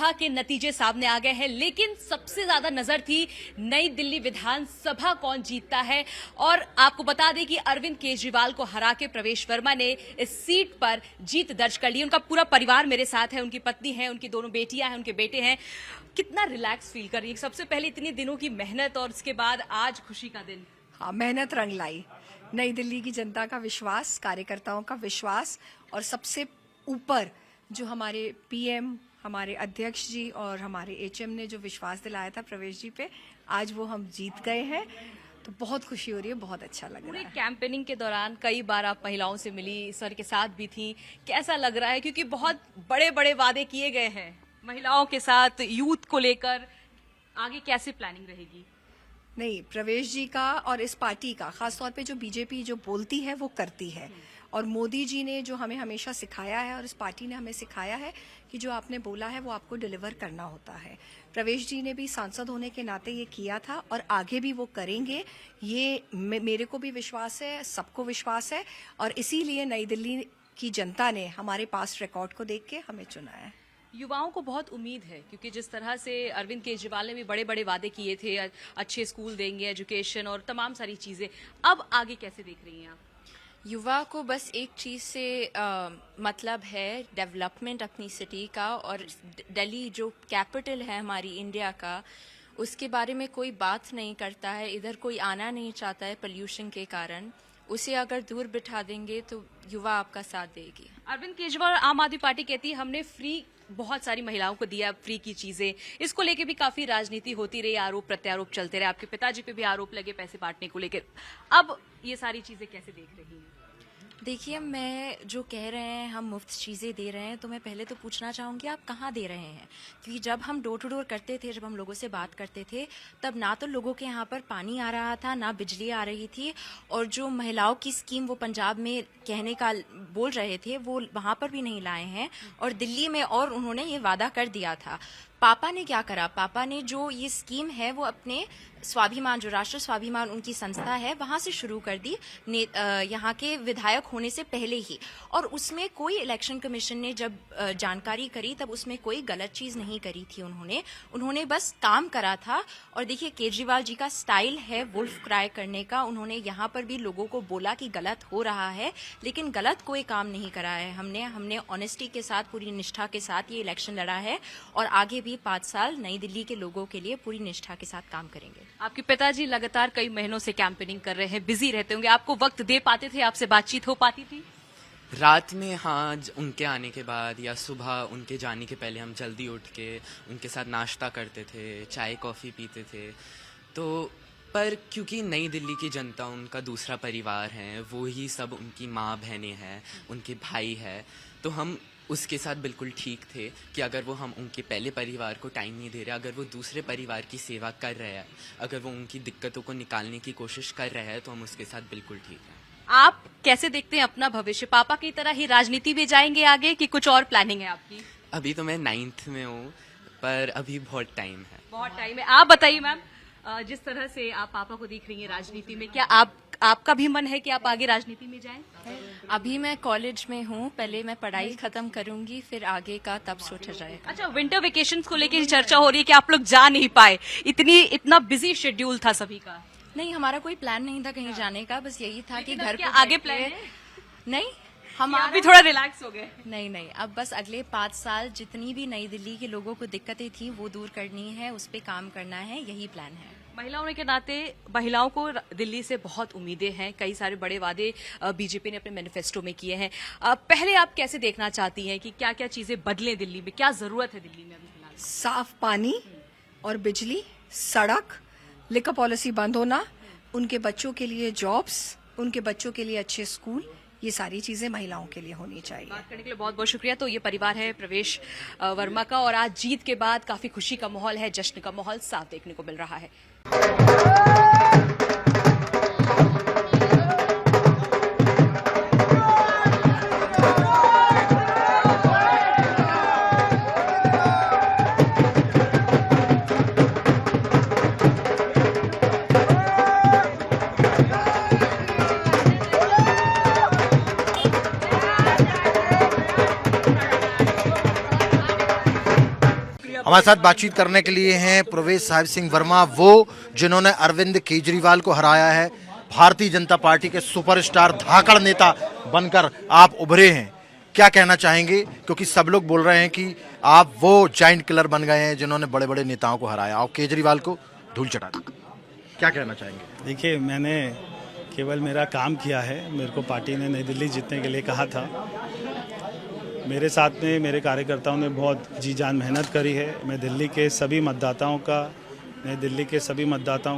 लोकसभा के नतीजे सामने आ गए हैं, लेकिन सबसे ज्यादा नजर थी नई दिल्ली विधानसभा कौन जीतता है। और आपको बता दें कि अरविंद केजरीवाल को हरा के प्रवेश वर्मा ने इस सीट पर जीत दर्ज कर ली। उनका पूरा परिवार मेरे साथ है, उनकी पत्नी है, उनकी दोनों बेटियां हैं, उनके बेटे हैं। कितना रिलैक्स फील कर रही है? सबसे पहले इतने दिनों की मेहनत और उसके बाद आज खुशी का दिन। हाँ, मेहनत रंग लाई। नई दिल्ली की जनता का विश्वास, कार्यकर्ताओं का विश्वास और सबसे ऊपर जो हमारे पीएम, हमारे अध्यक्ष जी और हमारे एचएम ने जो विश्वास दिलाया था प्रवेश जी पे, आज वो हम जीत गए हैं। तो बहुत खुशी हो रही है, बहुत अच्छा लग रहा पूरी है। कैंपेनिंग के दौरान कई बार आप महिलाओं से मिली, सर के साथ भी थी, कैसा लग रहा है? क्योंकि बहुत बड़े बड़े वादे किए गए हैं महिलाओं के साथ, यूथ को लेकर। आगे कैसे प्लानिंग रहेगी? नहीं, प्रवेश जी का और इस पार्टी का, खासतौर पे जो बीजेपी जो बोलती है वो करती है। और मोदी जी ने जो हमें हमेशा सिखाया है और इस पार्टी ने हमें सिखाया है कि जो आपने बोला है वो आपको डिलीवर करना होता है। प्रवेश जी ने भी सांसद होने के नाते ये किया था और आगे भी वो करेंगे, ये मेरे को भी विश्वास है, सबको विश्वास है। और इसीलिए नई दिल्ली की जनता ने हमारे पास रिकॉर्ड को देख के हमें चुना है। युवाओं को बहुत उम्मीद है, क्योंकि जिस तरह से अरविंद केजरीवाल ने भी बड़े बड़े वादे किए थे, अच्छे स्कूल देंगे, एजुकेशन और तमाम सारी चीजें। अब आगे कैसे देख रही हैं आप? युवा को बस एक चीज़ से मतलब है, डेवलपमेंट अपनी सिटी का। और दिल्ली जो कैपिटल है हमारी इंडिया का, उसके बारे में कोई बात नहीं करता है। इधर कोई आना नहीं चाहता है पोल्यूशन के कारण। उसे अगर दूर बिठा देंगे तो युवा आपका साथ देगी। अरविंद केजरीवाल, आम आदमी पार्टी कहती है हमने फ्री बहुत सारी महिलाओं को दिया, फ्री की चीजें। इसको लेके भी काफी राजनीति होती रही, आरोप प्रत्यारोप चलते रहे। आपके पिताजी पे भी आरोप लगे पैसे बांटने को लेकर। अब ये सारी चीजें कैसे देख रही हैं? देखिए, मैं जो कह रहे हैं हम मुफ्त चीज़ें दे रहे हैं, तो मैं पहले तो पूछना चाहूँगी आप कहाँ दे रहे हैं? क्योंकि जब हम डोर टू डोर करते थे, जब हम लोगों से बात करते थे, तब ना तो लोगों के यहाँ पर पानी आ रहा था, ना बिजली आ रही थी। और जो महिलाओं की स्कीम वो पंजाब में कहने का बोल रहे थे, वो वहाँ पर भी नहीं लाए हैं। और दिल्ली में और उन्होंने ये वादा कर दिया था। पापा ने क्या करा? पापा ने जो ये स्कीम है वो अपने स्वाभिमान, जो राष्ट्र स्वाभिमान उनकी संस्था है, वहाँ से शुरू कर दी यहाँ के विधायक होने से पहले ही। और उसमें कोई इलेक्शन कमीशन ने जब जानकारी करी, तब उसमें कोई गलत चीज़ नहीं करी थी उन्होंने बस काम करा था। और देखिए, केजरीवाल जी का स्टाइल है वुल्फ क्राई करने का। उन्होंने यहाँ पर भी लोगों को बोला कि गलत हो रहा है, लेकिन गलत कोई काम नहीं करा है। हमने ऑनेस्टी के साथ, पूरी निष्ठा के साथ ये इलेक्शन लड़ा है। और आगे भी 5 साल नई दिल्ली के लोगों के लिए पूरी निष्ठा के साथ काम करेंगे। आपके पिताजी लगातार कई महीनों से कैंपेनिंग कर रहे हैं, बिजी रहते होंगे। आपको वक्त दे पाते थे? आपसे बातचीत हो पाती थी? रात में हाँ, उनके आने के बाद या सुबह उनके जाने के पहले हम जल्दी उठ के उनके साथ नाश्ता करते थे, चाय कॉफ़ी पीते थे। तो पर क्योंकि नई दिल्ली की जनता उनका दूसरा परिवार है, वो ही सब उनकी माँ बहनें हैं, उनके भाई है, तो हम उसके साथ बिल्कुल ठीक थे कि अगर वो हम उनके पहले परिवार को टाइम नहीं दे रहे, अगर वो दूसरे परिवार की सेवा कर रहे हैं, अगर वो उनकी दिक्कतों को निकालने की कोशिश कर रहे हैं, तो हम उसके साथ बिल्कुल ठीक हैं। आप कैसे देखते हैं अपना भविष्य? पापा की तरह ही राजनीति में जाएंगे आगे, कि कुछ और प्लानिंग है आपकी? अभी तो मैं 9th में हूँ, पर अभी बहुत टाइम है। बहुत टाइम है। आप बताइए मैम, जिस तरह से आप पापा को देख रही हैं राजनीति में, क्या आपका भी मन है कि आप आगे राजनीति में जाएं? अभी मैं कॉलेज में हूँ, पहले मैं पढ़ाई खत्म करूंगी, फिर आगे का तब सोचा जाएगा। अच्छा, विंटर वेकेशंस को लेकर चर्चा हो रही है कि आप लोग जा नहीं पाए, इतना बिजी शेड्यूल था सभी का। नहीं, हमारा कोई प्लान नहीं था कहीं जाने का, बस यही था कि घर क्या पे आगे प्लान है? नहीं, हम आप भी थोड़ा रिलैक्स हो गए? नहीं, अब बस अगले 5 साल जितनी भी नई दिल्ली के लोगों को दिक्कतें थी वो दूर करनी है, उस पे काम करना है, यही प्लान है। महिलाओं के नाते महिलाओं को दिल्ली से बहुत उम्मीदें हैं। कई सारे बड़े वादे बीजेपी ने अपने मैनिफेस्टो में किए हैं। पहले आप कैसे देखना चाहती हैं कि क्या क्या चीजें बदलें दिल्ली में? क्या जरूरत है दिल्ली में अभी फिलहाल? साफ पानी और बिजली, सड़क, लिकर पॉलिसी बंद होना, उनके बच्चों के लिए जॉब्स, उनके बच्चों के लिए अच्छे स्कूल, ये सारी चीजें महिलाओं के लिए होनी चाहिए। बात करने के लिए बहुत बहुत शुक्रिया। तो ये परिवार है प्रवेश वर्मा का, और आज जीत के बाद काफी खुशी का माहौल है, जश्न का माहौल साफ देखने को मिल रहा है। हमारे साथ बातचीत करने के लिए हैं प्रवेश साहिब सिंह वर्मा, वो जिन्होंने अरविंद केजरीवाल को हराया है। भारतीय जनता पार्टी के सुपरस्टार धाकड़ नेता बनकर आप उभरे हैं, क्या कहना चाहेंगे? क्योंकि सब लोग बोल रहे हैं कि आप वो जाइंट किलर बन गए हैं जिन्होंने बड़े बड़े नेताओं को हराया और केजरीवाल को धूल चटा दी, क्या कहना चाहेंगे? देखिए, मैंने केवल मेरा काम किया है। मेरे को पार्टी ने नई दिल्ली जीतने के लिए कहा था। मेरे साथ में मेरे कार्यकर्ताओं ने बहुत जी जान मेहनत करी है। मैं दिल्ली के सभी मतदाताओं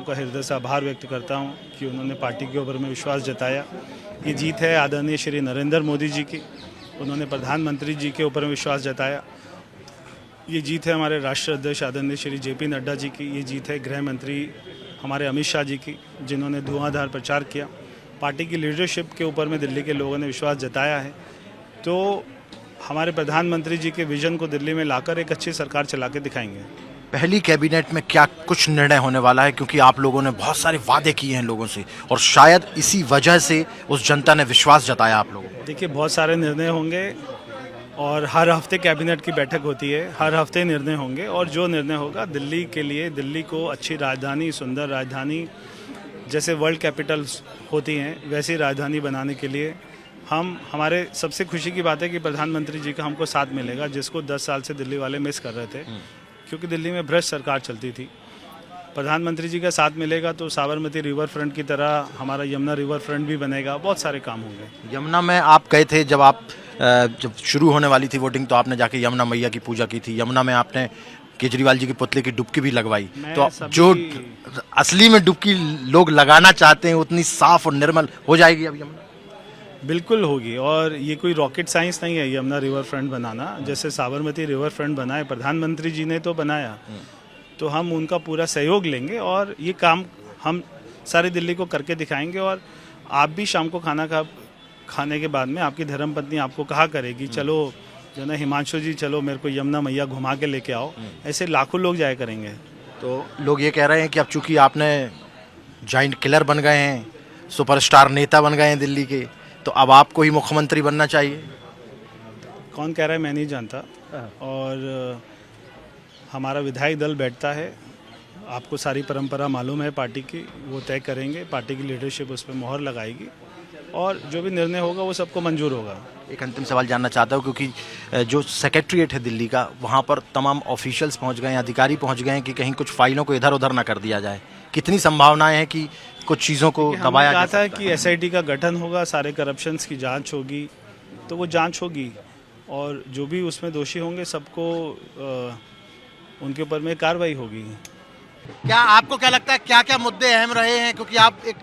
का हृदय से आभार व्यक्त करता हूं कि उन्होंने पार्टी के ऊपर में विश्वास जताया। ये जीत है आदरणीय श्री नरेंद्र मोदी जी की, उन्होंने प्रधानमंत्री जी के ऊपर में विश्वास जताया। ये जीत है हमारे राष्ट्रीय अध्यक्ष आदरणीय श्री JP नड्डा जी की। ये जीत है गृह मंत्री हमारे अमित शाह जी की, जिन्होंने धुआंधार प्रचार किया। पार्टी की लीडरशिप के ऊपर में दिल्ली के लोगों ने विश्वास जताया है। तो हमारे प्रधानमंत्री जी के विजन को दिल्ली में लाकर एक अच्छी सरकार चला के दिखाएंगे। पहली कैबिनेट में क्या कुछ निर्णय होने वाला है? क्योंकि आप लोगों ने बहुत सारे वादे किए हैं लोगों से और शायद इसी वजह से उस जनता ने विश्वास जताया आप लोगों को। देखिए, बहुत सारे निर्णय होंगे और हर हफ्ते कैबिनेट की बैठक होती है, हर हफ्ते निर्णय होंगे और जो निर्णय होगा दिल्ली के लिए, दिल्ली को अच्छी राजधानी, सुंदर राजधानी, जैसे वर्ल्ड कैपिटल्स होती हैं वैसी राजधानी बनाने के लिए हमारे सबसे खुशी की बात है कि प्रधानमंत्री जी का हमको साथ मिलेगा, जिसको 10 साल से दिल्ली वाले मिस कर रहे थे क्योंकि दिल्ली में भ्रष्ट सरकार चलती थी। प्रधानमंत्री जी का साथ मिलेगा तो साबरमती रिवर फ्रंट की तरह हमारा यमुना रिवर फ्रंट भी बनेगा, बहुत सारे काम होंगे। यमुना में आप गए थे जब शुरू होने वाली थी वोटिंग, तो आपने जाके यमुना मैया की पूजा की थी। यमुना में आपने केजरीवाल जी के पुतले की डुबकी भी लगवाई। तो जो असली में डुबकी लोग लगाना चाहते हैं उतनी साफ और निर्मल हो जाएगी अब यमुना? बिल्कुल होगी। और ये कोई रॉकेट साइंस नहीं है यमुना रिवर फ्रंट बनाना। जैसे साबरमती रिवर फ्रंट बनाए प्रधानमंत्री जी ने तो बनाया, तो हम उनका पूरा सहयोग लेंगे और ये काम हम सारी दिल्ली को करके दिखाएंगे। और आप भी शाम को खाने के बाद में आपकी धर्मपत्नी आपको कहा करेगी, चलो जो ना हिमांशु जी, चलो मेरे को यमुना मैया घुमा के लेके आओ। ऐसे लाखों लोग जाया करेंगे। तो लोग ये कह रहे हैं कि अब चूंकि आपने जाइंट किलर बन गए हैं, सुपरस्टार नेता बन गए हैं दिल्ली के, तो अब आपको ही मुख्यमंत्री बनना चाहिए। कौन कह रहा है मैं नहीं जानता। और हमारा विधायक दल बैठता है, आपको सारी परंपरा मालूम है पार्टी की, वो तय करेंगे। पार्टी की लीडरशिप उस पर मोहर लगाएगी और जो भी निर्णय होगा वो सबको मंजूर होगा। एक अंतिम सवाल जानना चाहता हूँ, क्योंकि जो सेक्रेटरीट है दिल्ली का, वहाँ पर तमाम ऑफिशियल्स पहुँच गए हैं, अधिकारी पहुँच गए हैं कि कहीं कुछ फाइलों को इधर उधर ना कर दिया जाए। कितनी संभावनाएं हैं कि कुछ चीज़ों को दबाया जा सकता है? कि SIT का गठन होगा, सारे करप्शंस की जांच होगी, तो वो जांच होगी और जो भी उसमें दोषी होंगे सबको उनके ऊपर में कार्रवाई होगी। क्या आपको क्या लगता है क्या क्या मुद्दे अहम रहे हैं? क्योंकि आप एक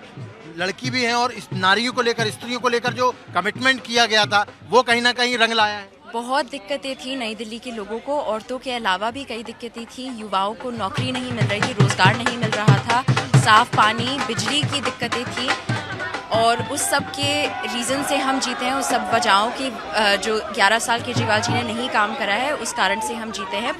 लड़की भी हैं और इस नारियों को लेकर, स्त्रियों को लेकर जो कमिटमेंट किया गया था वो कहीं ना कहीं रंग लाया है। बहुत दिक्कतें थी नई दिल्ली के लोगों को, औरतों के अलावा भी कई दिक्कतें थी। युवाओं को नौकरी नहीं मिल रही थी, रोजगार नहीं मिल रहा था, साफ पानी, बिजली की दिक्कतें थी और उस सब के रीज़न से हम जीते हैं। उस सब वजहों की जो 11 साल केजरीवाल जी ने नहीं काम करा है, उस कारण से हम जीते हैं।